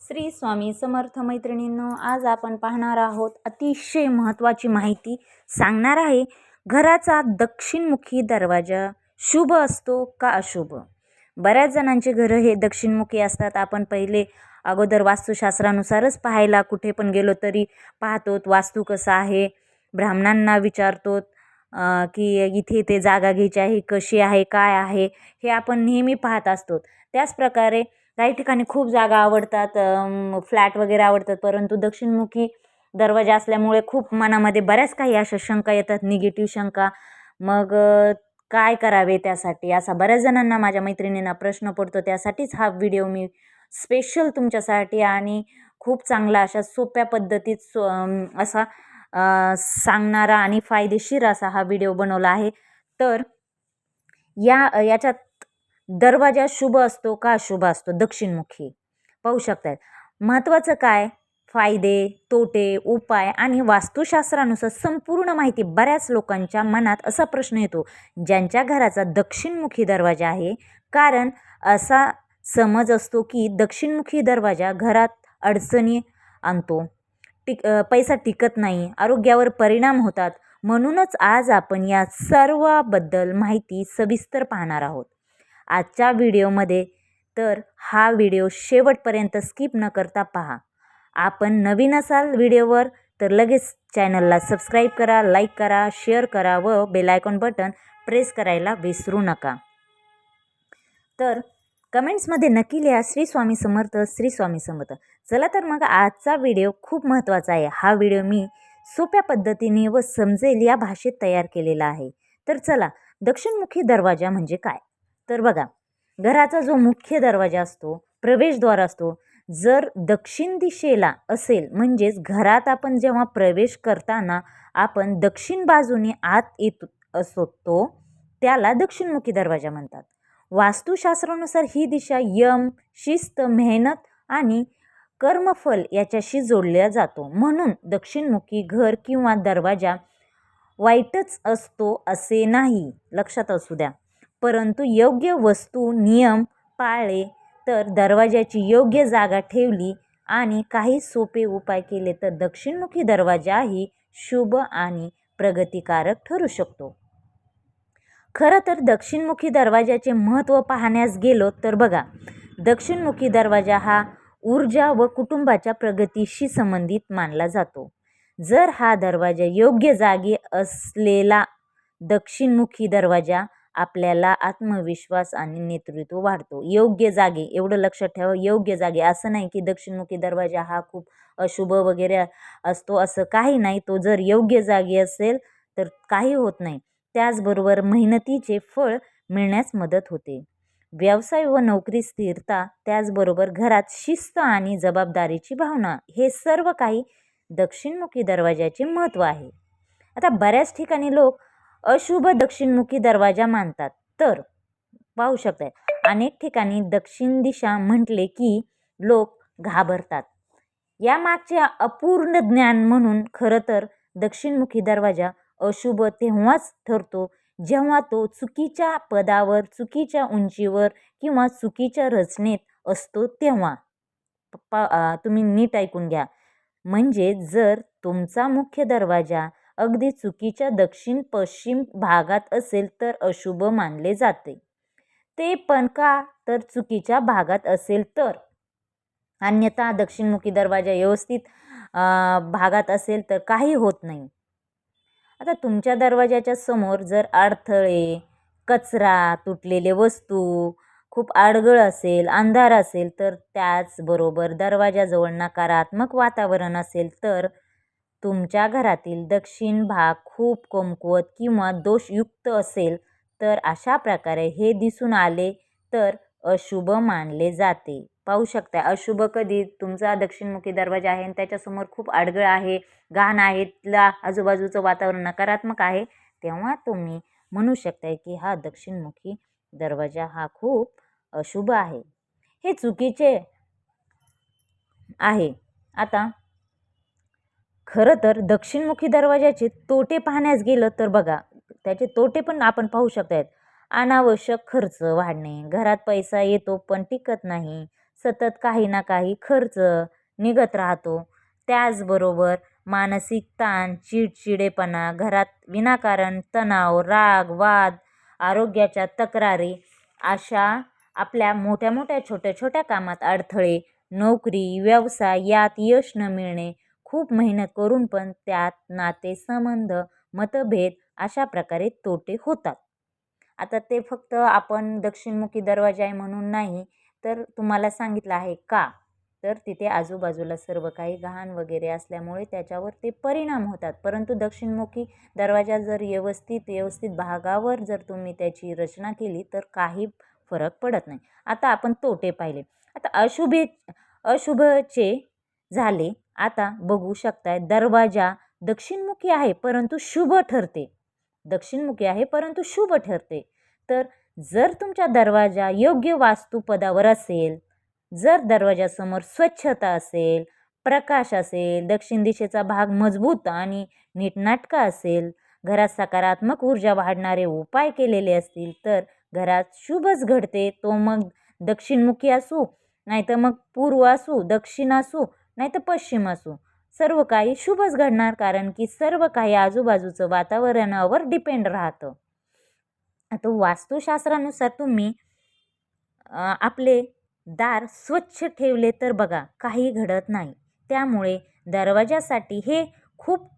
श्री स्वामी समर्थ मैत्रिणींनो, आज आपण पाहणार आहोत अतिशय महत्त्वाची माहिती सांगणार आहे. घराचा दक्षिणमुखी दरवाजा शुभ असतो का अशुभ? बऱ्याच जणांचे घरं हे दक्षिणमुखी असतात. आपण पहिले अगोदर वास्तुशास्त्रानुसारच पाहायला कुठे पण गेलो तरी पाहतो वास्तू कसा आहे, ब्राह्मणांना विचारतो की इथे ते जागा घ्यायची आहे, कशी आहे, काय आहे, हे आपण नेहमी पाहत असतो. त्याच प्रकारे काही ठिकाणी खूप जागा आवडतात, फ्लॅट वगैरे आवडतात, परंतु दक्षिणमुखी दरवाजा असल्यामुळे खूप मनामध्ये बऱ्याच काही अशा शंका येतात, निगेटिव्ह शंका. मग काय करावे त्यासाठी, असा बऱ्याच जणांना, माझ्या मैत्रिणींना प्रश्न पडतो. त्यासाठीच हा व्हिडिओ मी स्पेशल तुमच्यासाठी आणि खूप चांगला अशा सोप्या पद्धतीत असा सांगणारा आणि फायदेशीर असा हा व्हिडिओ बनवला आहे. तर याच्यात दरवाजा शुभ असतो का अशुभ असतो दक्षिणमुखी, पाहू शकतात. महत्त्वाचं काय, फायदे, तोटे, उपाय आणि वास्तुशास्त्रानुसार संपूर्ण माहिती. बऱ्याच लोकांच्या मनात असा प्रश्न येतो ज्यांच्या घराचा दक्षिणमुखी दरवाजा आहे, कारण असा समज असतो की दक्षिणमुखी दरवाजा घरात अडचणी आणतो, पैसा टिकत नाही, आरोग्यावर परिणाम होतात. म्हणूनच आज आपण या सर्वाबद्दल माहिती सविस्तर पाहणार आहोत आजच्या व्हिडिओमध्ये. तर हा व्हिडिओ शेवटपर्यंत स्किप न करता पहा. आपण नवीन असाल व्हिडिओवर तर लगेच चॅनलला सबस्क्राईब करा, लाईक करा, शेअर करा व बेल आयकॉन बटन प्रेस करायला विसरू नका. तर कमेंट्समध्ये नक्की लिहा श्री स्वामी समर्थ, श्री स्वामी समर्थ. चला तर मग आजचा व्हिडिओ खूप महत्त्वाचा आहे. हा व्हिडिओ मी सोप्या पद्धतीने व समजेल या भाषेत तयार केलेला आहे. तर चला, दक्षिणमुखी दरवाजा म्हणजे काय? तर बघा, घराचा जो मुख्य दरवाजा असतो, प्रवेशद्वार असतो, जर दक्षिण दिशेला असेल, म्हणजेच घरात आपण जेव्हा प्रवेश करताना आपण दक्षिण बाजूने आत येत असतो, त्याला दक्षिणमुखी दरवाजा म्हणतात. वास्तुशास्त्रानुसार ही दिशा यम, शिस्त, मेहनत आणि कर्मफल याच्याशी जोडल्या जातो. म्हणून दक्षिणमुखी घर किंवा दरवाजा वाईटच असतो असे नाही, लक्षात असू द्या. परंतु योग्य वस्तू, नियम पाळले तर, दरवाजाची योग्य जागा ठेवली आणि काही सोपे उपाय केले तर दक्षिणमुखी दरवाजाही शुभ आणि प्रगतिकारक ठरू शकतो. खरं तर दक्षिणमुखी दरवाजाचे महत्त्व पाहण्यास गेलो तर बघा, दक्षिणमुखी दरवाजा हा ऊर्जा व कुटुंबाच्या प्रगतीशी संबंधित मानला जातो. जर हा दरवाजा योग्य जागी असलेला दक्षिणमुखी दरवाजा आपल्याला आत्मविश्वास आणि नेतृत्व वाढतो. योग्य जागी, एवढं लक्षात ठेवा, योग्य जागी. असं नाही की दक्षिणमुखी दरवाजा हा खूप अशुभ वगैरे असतो, असं काही नाही. तो जर योग्य जागी असेल तर काही होत नाही. त्याचबरोबर मेहनतीचे फळ मिळण्यास मदत होते. व्यवसाय व नोकरी स्थिरता, त्याचबरोबर घरात शिस्त आणि जबाबदारीची भावना, हे सर्व काही दक्षिणमुखी दरवाजाचे महत्त्व आहे. आता बऱ्याच ठिकाणी लोक अशुभ दक्षिणमुखी दरवाजा मानतात. तर पाहू शकता, अनेक ठिकाणी दक्षिण दिशा म्हटले की लोक घाबरतात. यामागचे अपूर्ण ज्ञान. म्हणून खरं तर दक्षिणमुखी दरवाजा अशुभ तेव्हाच ठरतो जेव्हा तो चुकीच्या पदावर, चुकीच्या उंचीवर किंवा चुकीच्या रचनेत असतो तेव्हा. तुम्ही नीट ऐकून घ्या. म्हणजे जर तुमचा मुख्य दरवाजा अगदी चुकीच्या दक्षिण पश्चिम भागात असेल तर अशुभ मानले जाते. ते पण का, तर चुकीच्या भागात असेल तर. अन्यथा दक्षिणमुखी दरवाजा व्यवस्थित भागात असेल तर काही होत नाही. आता तुमच्या दरवाजाच्या समोर जर अडथळे, कचरा, तुटलेले वस्तू, खूप अडगळ असेल, अंधार असेल, तर त्याचबरोबर दरवाजाजवळ नकारात्मक वातावरण असेल तर तुमच्या घरातील दक्षिण भाग खूप कमकुवत किंवा दोषयुक्त असेल तर अशा प्रकारे हे दिसून आले तर अशुभ मानले जाते. पाहू शकता, अशुभ कधी, तुमचा दक्षिणमुखी दरवाजा आहे आणि त्याच्यासमोर खूप अडगळ आहे, घाण आहे, आजूबाजूचं वातावरण नकारात्मक आहे, तेव्हा तुम्ही म्हणू शकताय की हा दक्षिणमुखी दरवाजा हा खूप अशुभ आहे, हे चुकीचे आहे. आता खरं तर दक्षिणमुखी दरवाजाचे तोटे पाहण्यास गेलं तर बघा, त्याचे तोटे पण आपण पाहू शकतात. अनावश्यक खर्च वाढणे, घरात पैसा येतो पण टिकत नाही, सतत काही ना काही खर्च निघत राहतो. त्याचबरोबर मानसिक ताण, चिडचिडेपणा, घरात विनाकारण तणाव, राग, वाद, आरोग्याच्या तक्रारी अशा आपल्या मोठ्या मोठ्या छोट्या छोट्या कामात अडथळे, नोकरी, व्यवसाय यात यश न मिळणे, खूप मेहनत करून पण त्यात नातेसंबंध, मतभेद अशा प्रकारे तोटे होतात. आता ते फक्त आपण दक्षिणमुखी दरवाजा आहे म्हणून नाही, तर तुम्हाला सांगितलं आहे का? तर तिथे आजूबाजूला सर्व काही गहाण वगैरे असल्यामुळे त्याच्यावर ते परिणाम होतात. परंतु दक्षिणमुखी दरवाजा जर व्यवस्थित भागावर जर तुम्ही त्याची रचना केली तर काही फरक पडत नाही. आता आपण तोटे पाहिले. आता अशुभचे झाले. आता बघू शकताय दरवाजा दक्षिणमुखी आहे परंतु शुभ ठरते. दक्षिणमुखी आहे परंतु शुभ ठरते. तर जर तुमचा दरवाजा योग्य वास्तुपदावर असेल, जर दरवाजासमोर स्वच्छता असेल, प्रकाश असेल, दक्षिण दिशेचा भाग मजबूत आणि नीटनाटका असेल, घरात सकारात्मक ऊर्जा वाढणारे उपाय केलेले असतील तर घरात शुभच घडते. तो मग दक्षिणमुखी असू, नाहीतर मग पूर्व असू, दक्षिण असू, नाहीतर पश्चिम असू, सर्व काही शुभच घडणार. कारण की सर्व काही आजूबाजूचं वातावरणावर डिपेंड राहतं. आता वास्तुशास्त्रानुसार तुम्ही आपले दार स्वच्छ ठेवले तर बघा काही घडत नाही. त्यामुळे दरवाजासाठी हे खूप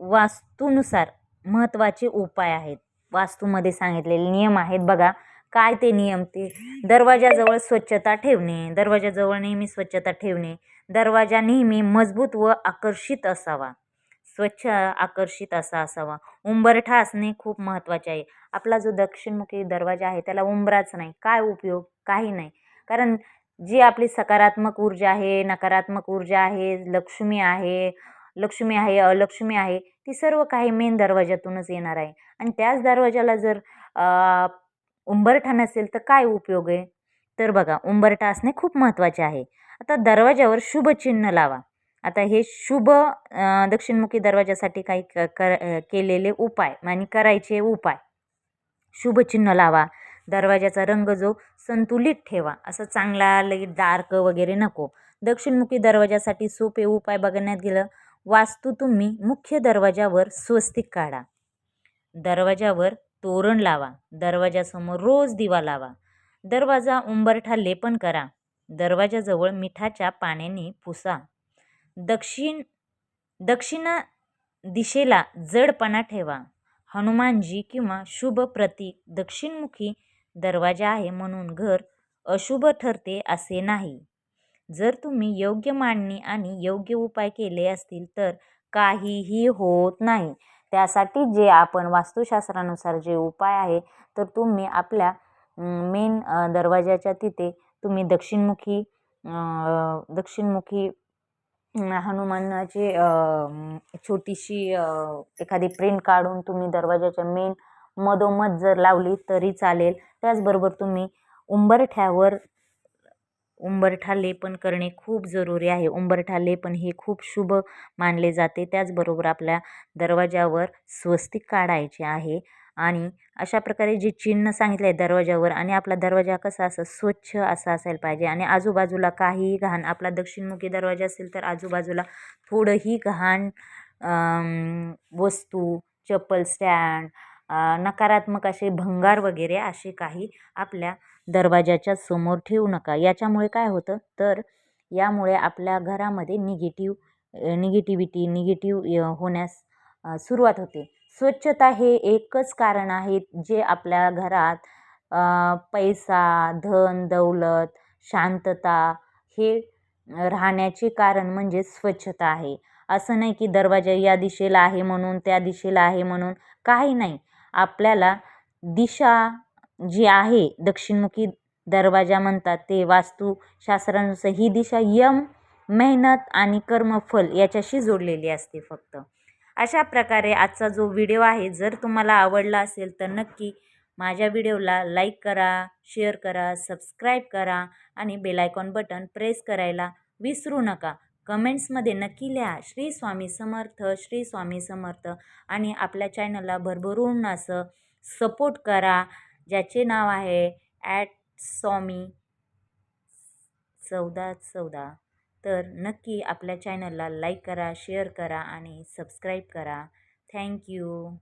वास्तूनुसार महत्त्वाचे उपाय आहेत. वास्तूमध्ये सांगितलेले नियम आहेत बघा. काय ते नियम? ते दरवाजाजवळ स्वच्छता ठेवणे, दरवाजाजवळ नेहमी स्वच्छता ठेवणे, दरवाजा नेहमी मजबूत व आकर्षित असावा, स्वच्छ आकर्षित असा असावा, उंबरठा असणे खूप महत्त्वाचे आहे. आपला जो दक्षिणमुखी दरवाजा आहे त्याला उंबराच नाही, काय उपयोग? काही नाही. कारण जी आपली सकारात्मक ऊर्जा आहे, नकारात्मक ऊर्जा आहे, लक्ष्मी आहे, अलक्ष्मी आहे, ती सर्व काही मेन दरवाजातूनच येणार आहे. आणि त्याच दरवाजाला जर उंबरठा नसेल तर काय उपयोग आहे? तर बघा उंबरठा असणे खूप महत्त्वाचे आहे. आता दरवाजावर शुभ चिन्ह लावा. आता हे शुभ दक्षिणमुखी दरवाजासाठी काही केलेले उपाय आणि करायचे उपाय. शुभ चिन्ह लावा. दरवाजाचा रंग जो संतुलित ठेवा, असं चांगला लई डार्क वगैरे नको. दक्षिणमुखी दरवाजासाठी सोपे उपाय बघण्यात गेलं, वास्तू तुम्ही मुख्य दरवाजावर स्वस्तिक काढा, दरवाजावर तोरण लावा, दरवाजासमोर रोज दिवा लावा, दरवाजा उंबरठा लेपन करा, दरवाजाजवळ मिठाच्या पाण्याने पुसा, दक्षिण दिशेला जडपणा ठेवा. हनुमानजी किंवा शुभ प्रतीक दक्षिणमुखी दरवाजा आहे म्हणून घर अशुभ ठरते असे नाही. जर तुम्ही योग्य मांडणी आणि योग्य उपाय केले असतील तर काहीही होत नाही. त्यासाठी जे आपण वास्तुशास्त्रानुसार जे उपाय आहे तर तुम्ही आपल्या मेन दरवाजाच्या तिथे तुम्ही दक्षिणमुखी हनुमानाची छोटीशी एखादी प्रिंट काढून तुम्ही दरवाजाच्या मेन मधोमध जर लावली तरी चालेल. त्याचबरोबर तुम्ही उंबरठा लेपन करणे खूप जरुरी आहे. उंबरठा लेपन हे खूप शुभ मानले जाते. त्याचबरोबर आपल्या दरवाजावर स्वस्तिक काढायचे आहे आणि अशा प्रकारे जे चिन्ह सांगितले आहे दरवाजावर, आणि आपला दरवाजा कसा असं स्वच्छ असा असायला पाहिजे आणि आजूबाजूला काहीही घाण, आपला दक्षिणमुखी दरवाजा असेल तर आजूबाजूला थोडंही घाण वस्तू, चप्पल स्टँड, नकारात्मक असे भंगार वगैरे असे काही आपल्या दरवाजाच्या समोर ठेवू नका. याच्यामुळे काय होतं तर यामुळे आपल्या घरामध्ये निगेटिव्ह होण्यास सुरुवात होते. स्वच्छता हे एकच कारण आहे जे आपल्या घरात पैसा, धन, दौलत, शांतता हे राहण्याचे कारण म्हणजे स्वच्छता आहे. असं नाही की दरवाजा या दिशेला आहे म्हणून, त्या दिशेला आहे म्हणून, काही नाही. आपल्याला दिशा जी आहे दक्षिणमुखी दरवाजा म्हणतात ते वास्तुशास्त्रानुसार ही दिशा मेहनत आणि कर्मफल याच्याशी जोडलेली असते फक्त. अशा प्रकारे आजचा जो व्हिडिओ आहे जर तुम्हाला आवडला असेल तर नक्की माझ्या व्हिडिओला लाईक करा, शेअर करा, सबस्क्राईब करा आणि बेल आयकॉन बटन प्रेस करायला विसरू नका. कमेंट्समध्ये नक्की लिहा श्री स्वामी समर्थ, श्री स्वामी समर्थ, आणि आपल्या चॅनलला भरभरून असं सपोर्ट करा ज्याचे नाव आहे @स्वामी 1414. तर नक्की आपल्या चॅनलला लाईक करा, शेअर करा आणि सबस्क्राईब करा. थँक्यू.